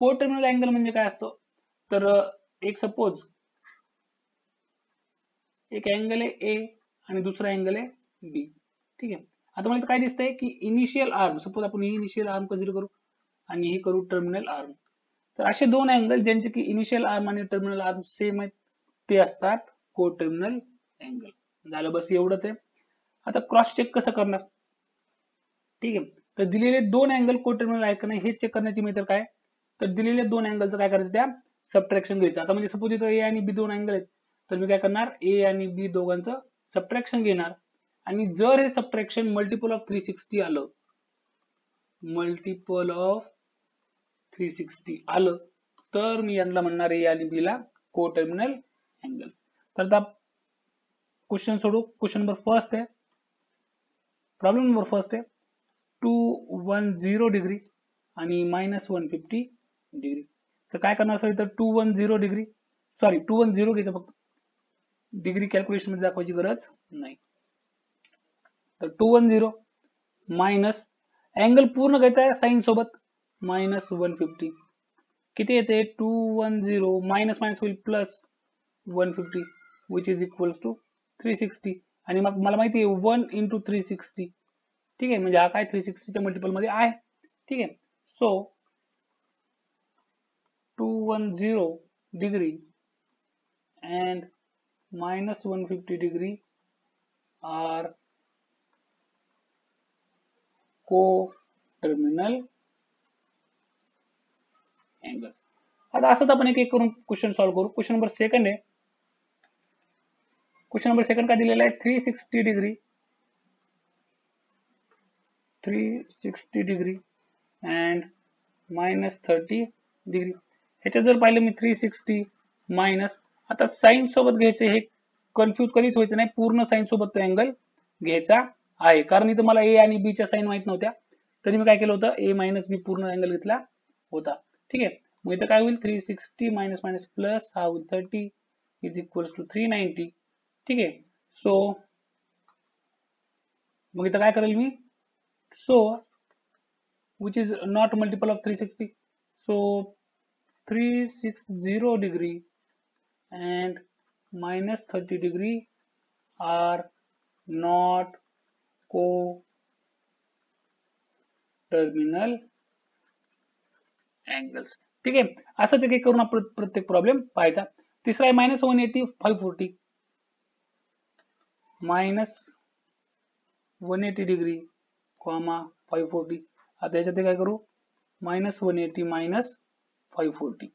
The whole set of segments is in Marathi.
को टर्मिनल अँगल म्हणजे काय असतो, तर एक सपोज एक अँगल आहे ए आणि दुसरा अँगल आहे बी. ठीक आहे. आता मला काय दिसतंय की इनिशियल आर्म, सपोज आपण इनिशियल आर्म कन्सिडर करू आणि हे करू टर्मिनल आर्म. तर असे दोन अँगल ज्यांचे की इनिशियल आर्म आणि टर्मिनल आर्म सेम आहेत ते असतात को टर्मिनल अँगल. झालं, बस एवढंच आहे. आता क्रॉस चेक कसं करणार? ठीक आहे. तर दिलेले दोन अँगल को टर्मिनल आहेत का नाही हे चेक करण्याची मेथड काय, तर दिलेल्या दोन अँगलचं काय करायचं, त्या सबट्रॅक्शन घ्यायचं. आता म्हणजे सपोज इथं ए आणि बी दोन अँगल आहेत, तर मी काय करणार, ए आणि बी दोघांचं सबट्रॅक्शन घेणार आणि जर हे सबट्रॅक्शन मल्टिपल ऑफ 360 आलं, मल्टिपल ऑफ 360 आलं, तर मी यांना म्हणणार ए आणि बी ला को टर्मिनल अँगल. तर आता क्वेश्चन सोडू. क्वेश्चन नंबर फर्स्ट आहे, प्रॉब्लेम नंबर फर्स्ट आहे 210 डिग्री आणि -150 डिग्री. तर काय करणार असेल तर 210 डिग्री, सॉरी 210 घ्यायचं फक्त, डिग्री कॅल्क्युलेशन मध्ये दाखवायची गरज नाही. तर 210 मायनस अँगल पूर्ण घ्यायचा आहे साइन सोबत -150 किती येते, 210 मायनस मायनस होईल plus 150 which is equals to 360. आणि मग मला माहिती आहे 1 इंटू 360. ठीक आहे, म्हणजे हा काय 360 च्या मल्टिपल मध्ये आहे. ठीक आहे. So 210 degree and -150 degree are co-terminal angles. आता असंच आपण एक एक करून क्वेश्चन सॉल्व्ह करू. क्वेश्चन नंबर सेकंड आहे. क्वेश्चन नंबर सेकंड काय दिलेला आहे, 360 डिग्री and -30 डिग्री. ह्याच्यात जर पाहिलं मी 360 मायनस, आता साइन सोबत घ्यायचे, हे कन्फ्यूज कधीच व्हायचं नाही, पूर्ण साइन सोबत तो अँगल घ्यायचा आहे. कारण इथं मला ए आणि बी च्या साइन माहित नव्हत्या, तरी मी काय केलं होतं, ए मायनस बी पूर्ण अँगल घेतला होता. ठीक आहे. मग इथं काय होईल, 360 मायनस मायनस प्लस हा होईल 30 इज इक्वल्स टू 390. ठीक आहे. सो मग इथं काय करेल मी, so which is not multiple of 360, so 360 degree and -30 degree are not co-terminal angles. ठीक आहे. असंच एक एक करून आपण प्रत्येक प्रॉब्लेम पाहायचा. तिसरा आहे -180 540 -180 डिग्री कॉमा 540. आता याच्यात काय करू, -180 मायनस 540.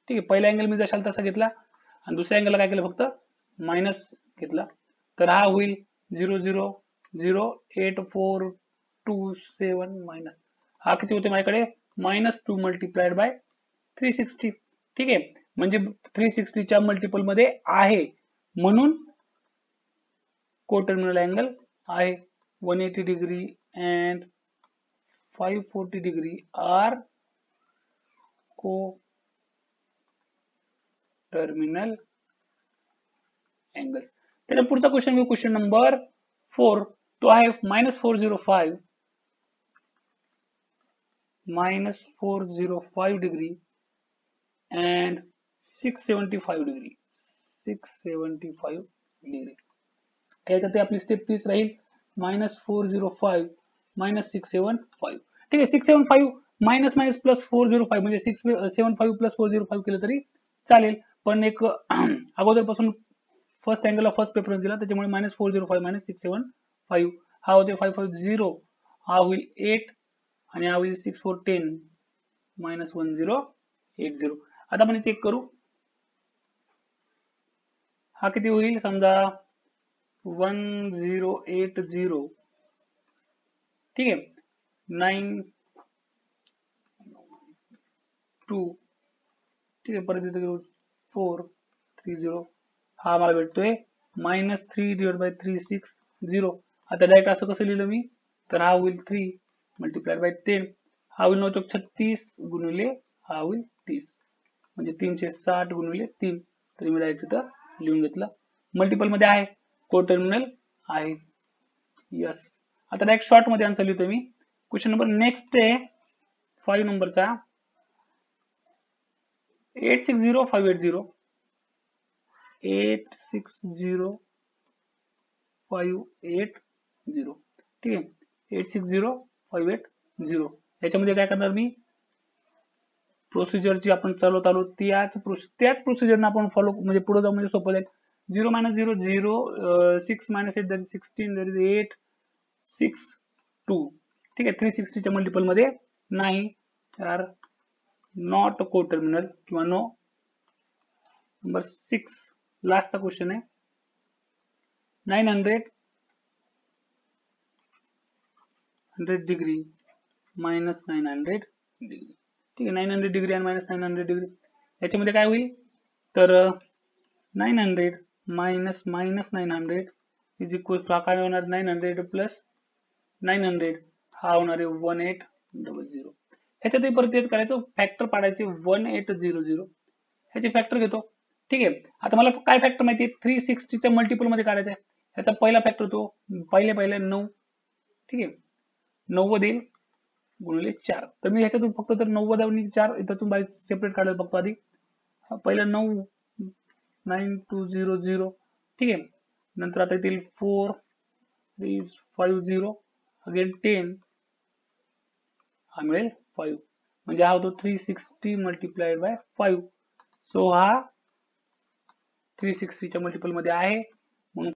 ठीक आहे. पहिला अँगल मी जशाल तसा घेतला आणि दुसऱ्या अँगलला काय केलं, फक्त मायनस घेतला. तर हा होईल 0008427 मायनस, हा किती होते माझ्याकडे, -2 मल्टिप्लाइड बाय 360. ठीक आहे. म्हणजे 360 च्या मल्टिपल मध्ये आहे म्हणून को टर्मिनल अँगल आहे. 180 degree and 540 degree are co-terminal angles. त्याला पुढचा क्वेश्चन घेऊ, क्वेश्चन नंबर 4. तो आहे -405 डिग्री and 675 डिग्री. 675 डिग्री. याच्यात आपली स्टेप तीच राहील, -405 -675. ठीक आहे. 675 मायनस मायनस प्लस 405 म्हणजे 675 प्लस 405 केलं तरी चालेल, पण एक अगोदरपासून फर्स्ट अँगलला फर्स्ट प्रेफरन्स दिला, त्याच्यामुळे -405 -675 हा होते 550, हा होईल 8 आणि हा होईल 6410 -1080. आता आपण चेक करू, हा किती होईल, समजा 1080. ठीक आहे. 92. ठीक आहे. परत इथे 430, हा मला भेटतोय -3/360. आता डायरेक्ट असं कसं लिहिलं मी, तर हा होईल 3 मल्टिप्लाइड बाय 10, हा होईल 9 36 गुणिले हा होईल 30, म्हणजे 360 गुणिले 3. तरी मी डायरेक्ट इथं लिहून घेतलं, मल्टिपल मध्ये आहे, को टर्मिनल आहे. यस. आता डायरेक्ट शॉर्ट मध्ये आन्सर लिहितो मी. क्वेश्चन नंबर नेक्स्ट आहे 5 नंबरचा. 860580 860580 ठीक आहे 860580 याच्यामध्ये काय करणार मी प्रोसिजर जी आपण चालवत आलो त्याच प्रोसिजरने आपण फॉलो म्हणजे पुढे जाऊ म्हणजे सोपं जाईल 0 - 0 0 6 - 8 that is 16 that is 8 6 2 ठीक आहे 360 च्या मल्टिपल मध्ये नाही तर नॉट कोटर्मिनल किंवा नो नंबर 6 लास्टचा क्वेश्चन आहे 900 डिग्री मायनस 900 डिग्री ठीक आहे 900 डिग्री आणि मायनस 900 डिग्री याच्यामध्ये काय होईल तर 900 मायनस 900 इज इक्वल टू हा काय होणार 900 प्लस 900 हा होणार आहे 1800 ह्याच्यातही परत तेच करायचं फॅक्टर पाडायचे 1800 ह्याचे फॅक्टर घेतो ठीक आहे आता मला काय फॅक्टर माहिती आहे 360 च्या मल्टिपल मध्ये काढायचा आहे ह्याचा पहिला फॅक्टर तो पहिले 9 ठीक आहे 90 येईल गुणिले 4 तर मी ह्याच्यातून फक्त तर 90 आणि 4 इथून बाय सेपरेट काढायला बघतो आधी पहिला 9 9200 ठीक आहे नंतर आता येतील 4350 अगेन 10 हा मिळेल 5 म्हणजे हा होतो 360 मल्टिप्लाइड बाय 5 सो हा 360 च्या मल्टिपल मध्ये आहे